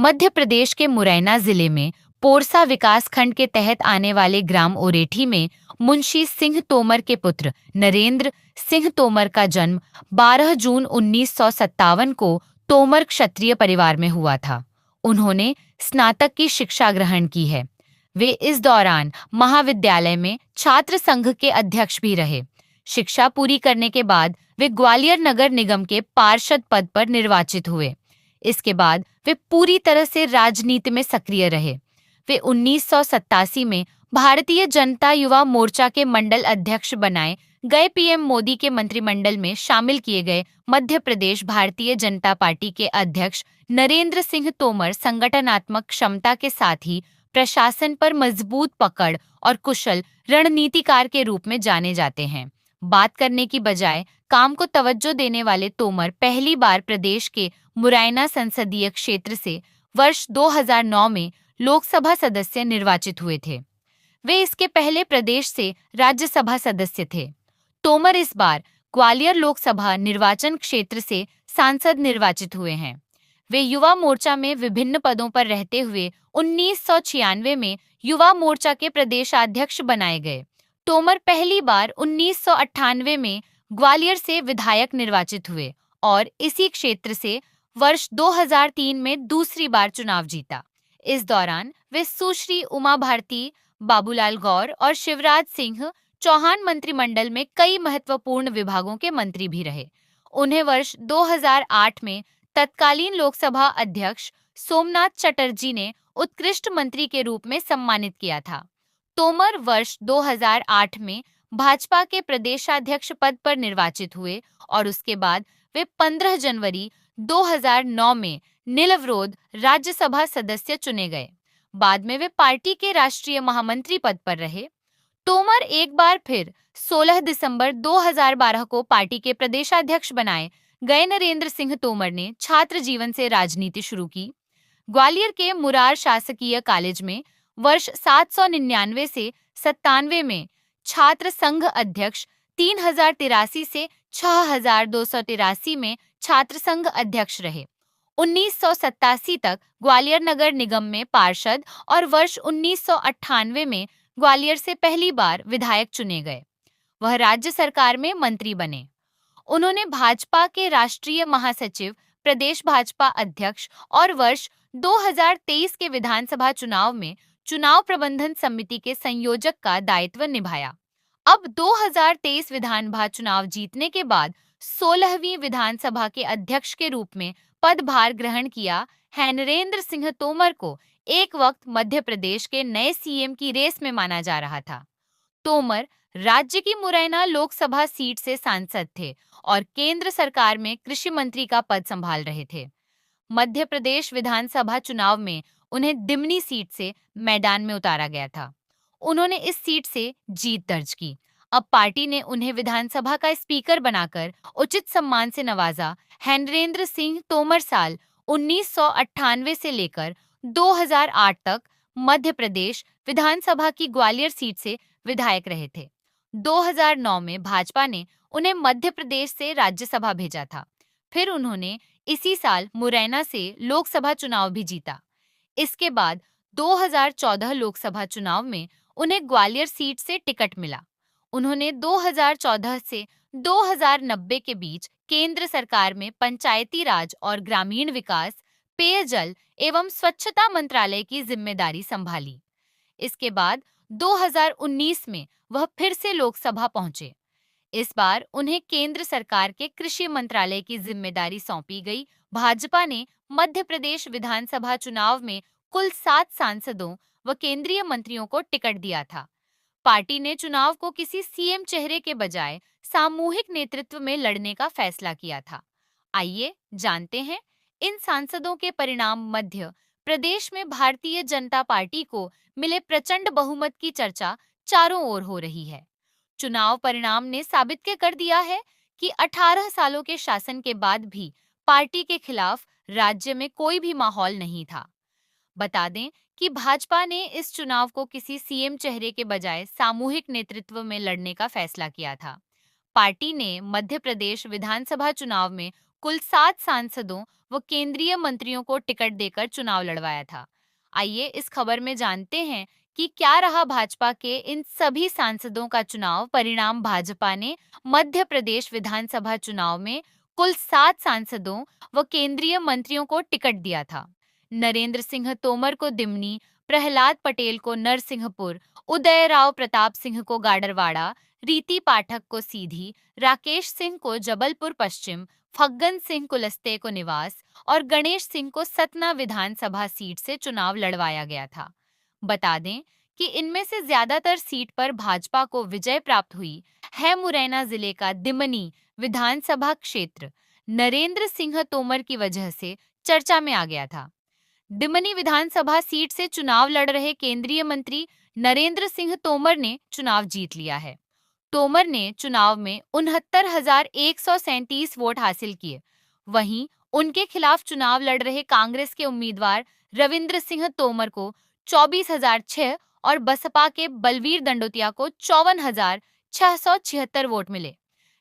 मध्य प्रदेश के मुरैना जिले में पोरसा विकास खंड के तहत आने वाले ग्राम ओरेठी में मुंशी सिंह तोमर के पुत्र नरेंद्र सिंह तोमर का जन्म 12 जून 1957 को तोमर क्षत्रिय परिवार में हुआ था। उन्होंने स्नातक की शिक्षा ग्रहण की है। वे इस दौरान महाविद्यालय में छात्र संघ के अध्यक्ष भी रहे। शिक्षा पूरी करने के बाद वे ग्वालियर नगर निगम के पार्षद पद पर निर्वाचित हुए। इसके बाद वे पूरी तरह से राजनीति में सक्रिय रहे। वे 1987 में भारतीय जनता युवा मोर्चा के मंडल अध्यक्ष बनाए गए पीएम मोदी के मंत्रिमंडल में शामिल किए गए मध्य प्रदेश भारतीय जनता पार्टी के अध्यक्ष नरेंद्र सिंह तोमर संगठनात्मक क्षमता के साथ ही प्रशासन पर मजबूत पकड़ और कुशल रणनीतिकार के रूप में जाने जाते हैं। बात करने की बजाय काम को तवज्जो देने वाले तोमर पहली बार प्रदेश के मुरैना संसदीय क्षेत्र से वर्ष 2009 में लोकसभा सदस्य निर्वाचित हुए थे। वे इसके पहले प्रदेश से राज्यसभा सदस्य थे। तोमर इस बार ग्वालियर लोकसभा निर्वाचन क्षेत्र से सांसद निर्वाचित हुए हैं। वे युवा मोर्चा में विभिन्न पदों पर रहते हुए 1996 में युवा मोर्चा के प्रदेशाध्यक्ष बनाए गए। तोमर पहली बार 1998 में ग्वालियर से विधायक निर्वाचित हुए और इसी क्षेत्र से वर्ष 2003 में दूसरी बार चुनाव जीता। इस दौरान वे सुश्री उमा भारती, बाबूलाल गौर और शिवराज सिंह चौहान मंत्रिमंडल में कई महत्वपूर्ण विभागों के मंत्री भी रहे। उन्हें वर्ष 2008 में तत्कालीन लोकसभा अध्यक्ष सोमनाथ चटर्जी ने उत्कृष्ट मंत्री के रूप में सम्मानित किया था। तोमर वर्ष 2008 में भाजपा के प्रदेशाध्यक्ष पद पर निर्वाचित हुए और उसके बाद वे 15 जनवरी 2009 में निरवरोध राज्यसभा सदस्य चुने गए। बाद में वे पार्टी के राष्ट्रीय महामंत्री पद पर रहे। तोमर एक बार फिर 16 दिसंबर 2012 को पार्टी के प्रदेशाध्यक्ष बनाए गए नरेंद्र सिंह तोमर ने छात्र जीवन से राजनीति शुरू की। ग्वालियर के मुरार शासकीय कॉलेज में वर्ष 799 से 97 में छात्र संघ अध्यक्ष, 3083 से 6283 में छात्र संघ अध्यक्ष रहे। 1987 तक ग्वालियर नगर निगम में पार्षद और वर्ष 1998 में ग्वालियर से पहली बार विधायक चुने गए। वह राज्य सरकार में मंत्री बने। उन्होंने भाजपा के राष्ट्रीय महासचिव, प्रदेश भाजपा अध्यक्ष और वर्ष 2023 के विधानसभा चुनाव में चुनाव प्रबंधन समिति के संयोजक का दायित्व निभाया। अब 2023 विधानसभा चुनाव जीतने के बाद 16वीं विधानसभा के अध्यक्ष के रूप में पदभार ग्रहण किया है। नरेंद्र सिंह तोमर को एक वक्त मध्य प्रदेश के नए सीएम की रेस में माना जा रहा था। तोमर राज्य की मुरैना लोकसभा सीट से सांसद थे और केंद्र सरकार में कृषि मंत्री का पद संभाल रहे थे। मध्य प्रदेश विधानसभा चुनाव में उन्हें दिमनी सीट से मैदान में उतारा गया था। उन्होंने इस सीट से जीत दर्ज की। अब पार्टी ने उन्हें विधानसभा का स्पीकर बनाकर उचित सम्मान से नवाजा है। नरेंद्र सिंह तोमर साल 1998 से लेकर 2008 तक मध्य प्रदेश विधानसभा की ग्वालियर सीट से विधायक रहे थे। 2009 में भाजपा ने उन्हें मध्य प्रदेश से राज्यसभा भेजा था। फिर उन्होंने इसी साल मुरैना से लोकसभा चुनाव भी जीता। इसके बाद 2014 लोकसभा चुनाव में उन्हें ग्वालियर सीट से टिकट मिला। उन्होंने 2014 से 2090 के बीच केंद्र सरकार में पंचायती राज और ग्रामीण विकास, पेयजल एवं स्वच्छता मंत्रालय की जिम्मेदारी संभाली। इसके बाद 2019 में वह फिर से लोकसभा पहुंचे। इस बार उन्हें केंद्र सरकार के कृषि मंत्रालय की जिम्मेदारी सौंपी गई। भाजपा ने मध्य प्रदेश विधानसभा चुनाव में कुल 7 सांसदों व केंद्रीय मंत्रियों को टिकट दिया था। पार्टी ने चुनाव को किसी सीएम चेहरे के बजाय सामूहिक नेतृत्व में लड़ने का फैसला किया था। आइए जानते हैं इन सांसदों के परिणाम। मध्य प्रदेश में भारतीय जनता पार्टी को मिले प्रचंड बहुमत की चर्चा चारों ओर हो रही है। चुनाव परिणाम ने साबित कर दिया है कि 18 सालों के शासन के बाद भी पार्टी के खिलाफ राज्य में कोई भी माहौल नहीं था। बता दें कि भाजपा ने इस चुनाव को किसी सीएम चेहरे के बजाय सामूहिक नेतृत्व में लड़ने का फैसला किया था। पार्टी ने मध्य प्रदेश विधानसभा चुनाव में कुल 7 सांसदों व केंद्रीय मंत्रियों को टिकट देकर चुनाव लड़वाया था। आइए इस खबर में जानते हैं कि क्या रहा भाजपा के इन सभी सांसदों का चुनाव परिणाम। भाजपा ने मध्य प्रदेश विधानसभा चुनाव में कुल 7 सांसदों व केंद्रीय मंत्रियों को टिकट दिया था। नरेंद्र सिंह तोमर को दिमनी, प्रहलाद पटेल को नरसिंहपुर, उदय राव प्रताप सिंह को गाडरवाड़ा, रीति पाठक को सीधी, राकेश सिंह को जबलपुर पश्चिम, फग्गन सिंह कुलस्ते को निवास और गणेश सिंह को सतना विधानसभा सीट से चुनाव लड़वाया गया था। बता दें कि इनमें से ज्यादातर सीट पर भाजपा को विजय प्राप्त हुई है। मुरैना जिले का दिमनी विधानसभा क्षेत्र नरेंद्र सिंह तोमर की वजह से चर्चा में आ गया था। दिमनी विधानसभा सीट से चुनाव लड़ रहे केंद्रीय मंत्री नरेंद्र सिंह तोमर ने चुनाव जीत लिया है। तोमर ने चुनाव में 69,137 वोट हासिल किए। वहीं उनके खिलाफ चुनाव लड़ रहे कांग्रेस के उम्मीदवार रविंद्र सिंह तोमर को 24,006 और बसपा के बलवीर दंडोतिया को 54,676 वोट मिले।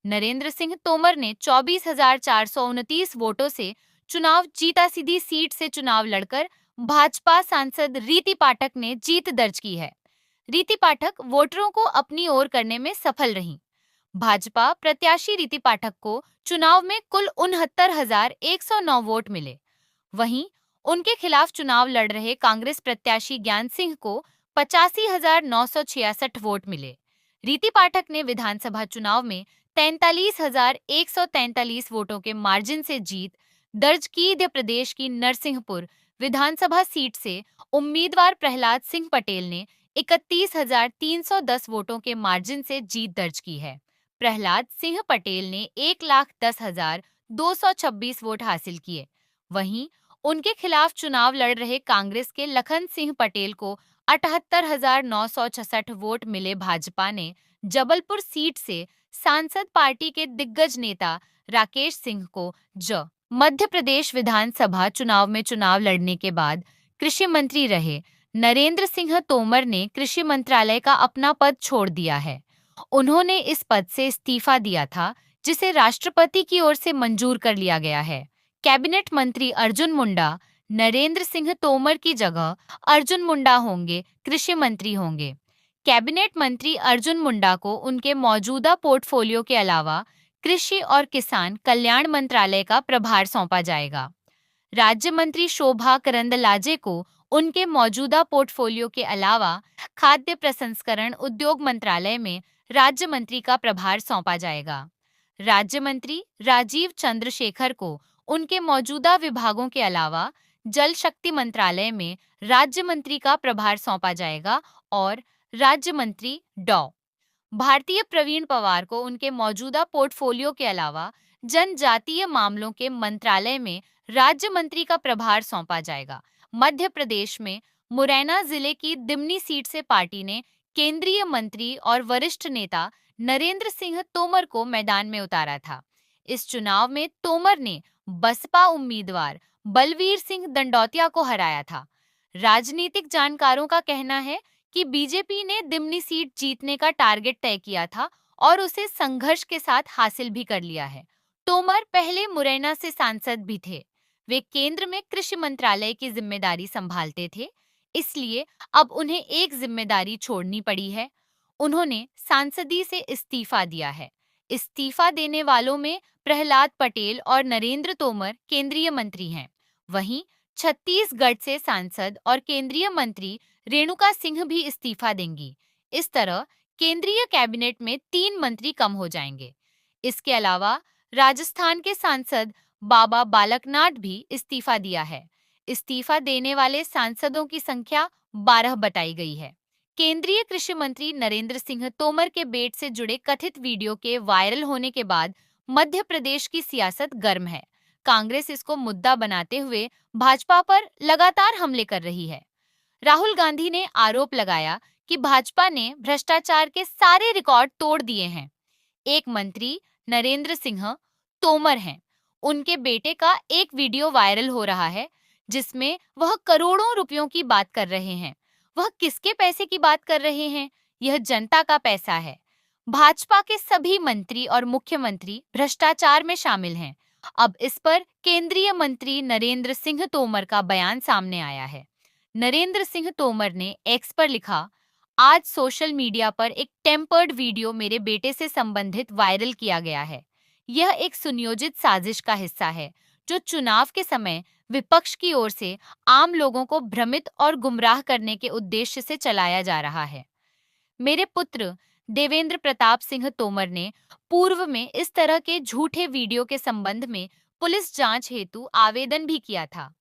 नरेंद्र सिंह तोमर ने 24,429 वोटों से चुनाव जीता। सीधी सीट से चुनाव लड़कर भाजपा सांसद रीति पाठक ने जीत दर्ज की है। रीति पाठक वोटरों को अपनी ओर करने में सफल रहीं। भाजपा प्रत्याशी रीति पाठक को चुनाव में कुल 69,109 वोट मिले। वहीं उनके खिलाफ चुनाव लड़ रहे कांग्रेस प्रत्याशी ज्ञान सिंह को 85,966 वोट मिले। रीति पाठक ने विधानसभा चुनाव में 43,143 वोटों के मार्जिन से जीत दर्ज की। मध्य प्रदेश की नरसिंहपुर विधानसभा सीट से उम्मीदवार प्रहलाद सिंह पटेल ने 31,310 वोटों के मार्जिन से जीत दर्ज की है। प्रहलाद सिंह पटेल ने 1,10,226 वोट हासिल किए। वहीं उनके खिलाफ चुनाव लड़ रहे कांग्रेस के लखन सिंह पटेल को 78,966 वोट मिले। भाजपा ने जबलपुर सीट से सांसद पार्टी के दिग्गज नेता राकेश सिंह को मध्य प्रदेश विधानसभा चुनाव में चुनाव लड़ने के बाद कृषि मंत्री रहे नरेंद्र सिंह तोमर ने कृषि मंत्रालय का अपना पद छोड़ दिया है। उन्होंने इस पद से इस्तीफा दिया था, जिसे राष्ट्रपति की ओर से मंजूर कर लिया गया है। कैबिनेट मंत्री अर्जुन मुंडा नरेंद्र सिंह तोमर की जगह अर्जुन मुंडा होंगे, कृषि मंत्री होंगे। कैबिनेट मंत्री अर्जुन मुंडा को उनके मौजूदा पोर्टफोलियो के अलावा कृषि और किसान कल्याण मंत्रालय का प्रभार सौंपा जाएगा। राज्य मंत्री शोभा करंदलाजे को उनके मौजूदा पोर्टफोलियो के अलावा खाद्य प्रसंस्करण उद्योग मंत्रालय में राज्य मंत्री का प्रभार सौंपा जाएगा। राज्य मंत्री राजीव चंद्रशेखर को उनके मौजूदा विभागों के अलावा जल शक्ति मंत्रालय में राज्य मंत्री का प्रभार सौंपा जाएगा और राज्य मंत्री भारतीय प्रवीण पवार को उनके मौजूदा पोर्टफोलियो के अलावा जनजातीय मामलों के मंत्रालय में राज्य मंत्री का प्रभार सौंपा जाएगा। मध्य प्रदेश में मुरैना जिले की दिमनी सीट से पार्टी ने केंद्रीय मंत्री और वरिष्ठ नेता नरेंद्र सिंह तोमर को मैदान में उतारा था। इस चुनाव में तोमर ने बसपा उम्मीदवार बलवीर सिंह दंडोतिया को हराया था। राजनीतिक जानकारों का कहना है कि बीजेपी ने दिमनी सीट जीतने का टारगेट तय किया था और उसे संघर्ष के साथ हासिल भी कर लिया है। तोमर पहले मुरैना से सांसद भी थे। वे केंद्र में कृषि मंत्रालय की जिम्मेदारी संभालते थे, इसलिए अब उन्हें एक जिम्मेदारी छोड़नी पड़ी है। उन्होंने सांसदी से इस्तीफा दिया है। इस्तीफा देने वालों में प्रहलाद पटेल और नरेंद्र तोमर केंद्रीय मंत्री हैं। वहीं छत्तीसगढ़ से सांसद और केंद्रीय मंत्री रेणुका सिंह भी इस्तीफा देंगी। इस तरह केंद्रीय कैबिनेट में 3 मंत्री कम हो जाएंगे। इसके अलावा राजस्थान के सांसद बाबा बालकनाथ भी इस्तीफा दिया है। इस्तीफा देने वाले सांसदों की संख्या 12 बताई गई है। केंद्रीय कृषि मंत्री नरेंद्र सिंह तोमर के बेट से जुड़े कथित वीडियो के वायरल होने के बाद मध्य प्रदेश की सियासत गर्म है। कांग्रेस इसको मुद्दा बनाते हुए भाजपा पर लगातार हमले कर रही है। राहुल गांधी ने आरोप लगाया कि भाजपा ने भ्रष्टाचार के सारे रिकॉर्ड तोड़ दिए हैं। एक मंत्री नरेंद्र सिंह तोमर हैं। उनके बेटे का एक वीडियो वायरल हो रहा है जिसमें वह करोड़ों रुपयों की बात कर रहे हैं। वह किसके पैसे की बात कर रहे हैं? यह जनता का पैसा है। भाजपा के सभी मंत्री और मुख्यमंत्री भ्रष्टाचार में शामिल हैं। अब इस पर केंद्रीय मंत्री नरेंद्र सिंह तोमर का बयान सामने आया है। नरेंद्र सिंह तोमर ने एक्स पर लिखा, आज सोशल मीडिया पर एक टेम्पर्ड वीडियो मेरे बेटे से संबंधित वायरल किया गया है। यह एक सुनियोजित साजिश का हिस्सा है जो चुनाव के समय विपक्ष की ओर से आम लोगों को भ्रमित और गुमराह करने के उद्देश्य से चलाया जा रहा है। मेरे पुत्र देवेंद्र प्रताप सिंह तोमर ने पूर्व में इस तरह के झूठे वीडियो के संबंध में पुलिस जांच हेतु आवेदन भी किया था।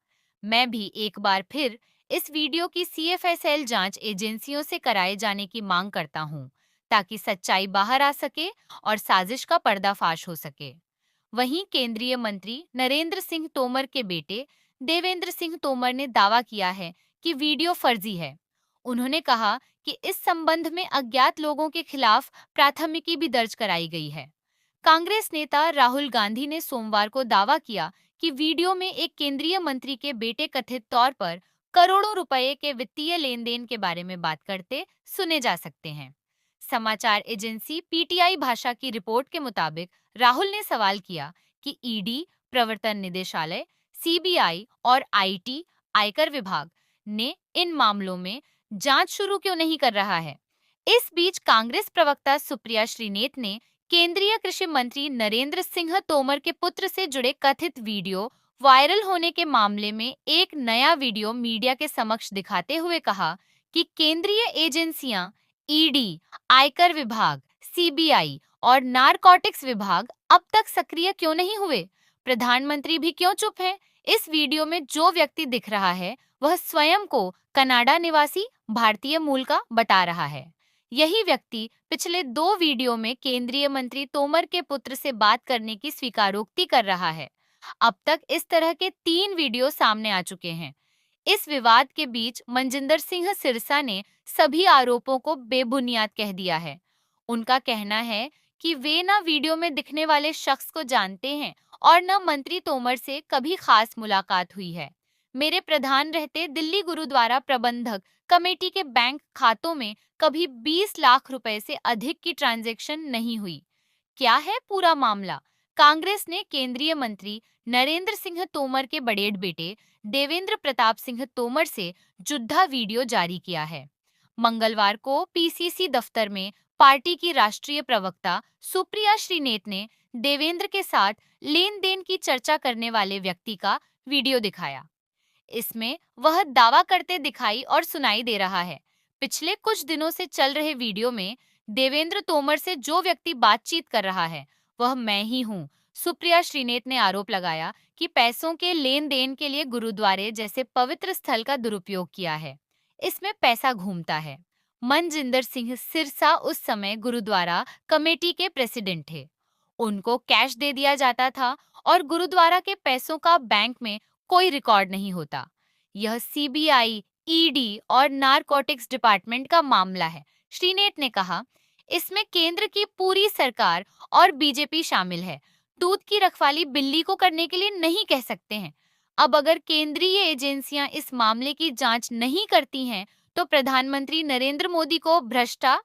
मैं भी एक बार फिर इस वीडियो की CFSL जांच एजेंसियों से कराए जाने की मांग करता हूं, ताकि सच्चाई बाहर आ सके और साजिश का पर्दाफाश हो सके। वहीं केंद्रीय मंत्री नरेंद्र सिंह तोमर के बेटे देवेंद्र सिंह तोमर ने दावा किया है कि वीडियो फर्जी है। उन्होंने कहा कि इस संबंध में अज्ञात लोगों के खिलाफ प्राथमिकी भी दर्ज कराई गई है। कांग्रेस नेता राहुल गांधी ने सोमवार को दावा किया कि वीडियो में एक केंद्रीय मंत्री के बेटे कथित तौर पर करोड़ों रुपए के वित्तीय लेन देन के बारे में बात करते सुने जा सकते हैं। समाचार एजेंसी PTI भाषा की रिपोर्ट के मुताबिक राहुल ने सवाल किया कि ईडी, प्रवर्तन निदेशालय, CBI और IT, आयकर विभाग ने इन मामलों में जांच शुरू क्यों नहीं कर रहा है। इस बीच कांग्रेस प्रवक्ता सुप्रिया श्रीनेत ने केंद्रीय कृषि मंत्री नरेंद्र सिंह तोमर के पुत्र से जुड़े कथित वीडियो वायरल होने के मामले में एक नया वीडियो मीडिया के समक्ष दिखाते हुए कहा कि केंद्रीय एजेंसियां ईडी, आयकर विभाग, CBI और नारकोटिक्स विभाग अब तक सक्रिय क्यों नहीं हुए? प्रधानमंत्री भी क्यों चुप हैं? इस वीडियो में जो व्यक्ति दिख रहा है वह स्वयं को कनाडा निवासी भारतीय मूल का बता रहा है। यही व्यक्ति पिछले 2 वीडियो में केंद्रीय मंत्री तोमर के पुत्र से बात करने की स्वीकारोक्ति कर रहा है। अब तक इस तरह के 3 वीडियो सामने आ चुके हैं। इस विवाद के बीच मनजिंदर सिंह सिरसा ने सभी आरोपों को बेबुनियाद कह दिया है। उनका कहना है कि वे न वीडियो में दिखने वाले शख्स को जानते हैं और न मंत्री तोमर से कभी खास मुलाकात हुई है। मेरे प्रधान रहते दिल्ली गुरुद्वारा प्रबंधक कमेटी के बैंक खातों में कभी 20 लाख रुपए से अधिक की ट्रांजैक्शन नहीं हुई। क्या है पूरा मामला? कांग्रेस ने केंद्रीय मंत्री नरेंद्र सिंह तोमर के बड़ेड़ बेटे देवेंद्र प्रताप सिंह तोमर से जुद्धा वीडियो जारी किया है। मंगलवार को PCC दफ्तर में पार्टी की राष्ट्रीय प्रवक्ता सुप्रिया श्रीनेत ने देवेंद्र के साथ लेन देन की चर्चा करने वाले व्यक्ति का वीडियो दिखाया। इसमें वह दावा करते दिखाई और सुनाई दे रहा है। पिछले कुछ दिनों से चल रहे वीडियो में देवेंद्र तोमर से जो व्यक्ति बातचीत कर रहा है वह मैं ही हूँ। सुप्रिया श्रीनेत ने आरोप लगाया कि पैसों के लेन देन के लिए गुरुद्वारे जैसे पवित्र स्थल का दुरुपयोग किया है। इसमें पैसा घूमता है। मनजिंदर सिंह सिरसा उस समय गुरुद्वारा कमेटी के प्रेसिडेंट थे। उनको कैश दे दिया जाता था और गुरुद्वारा के पैसों का बैंक में कोई रिकॉर्ड नहीं होता। यह CBI, ED और नारकोटिक्स डिपार्टमेंट का मामला है, श्रीनेत ने कहा। इसमें केंद्र की पूरी सरकार और बीजेपी शामिल है। दूध की रखवाली बिल्ली को करने के लिए नहीं कह सकते हैं। अब अगर केंद्रीय एजेंसियां इस मामले की जांच नहीं करती हैं, तो प्रधानमंत्री नरेंद्र मोदी को भ्रष्टा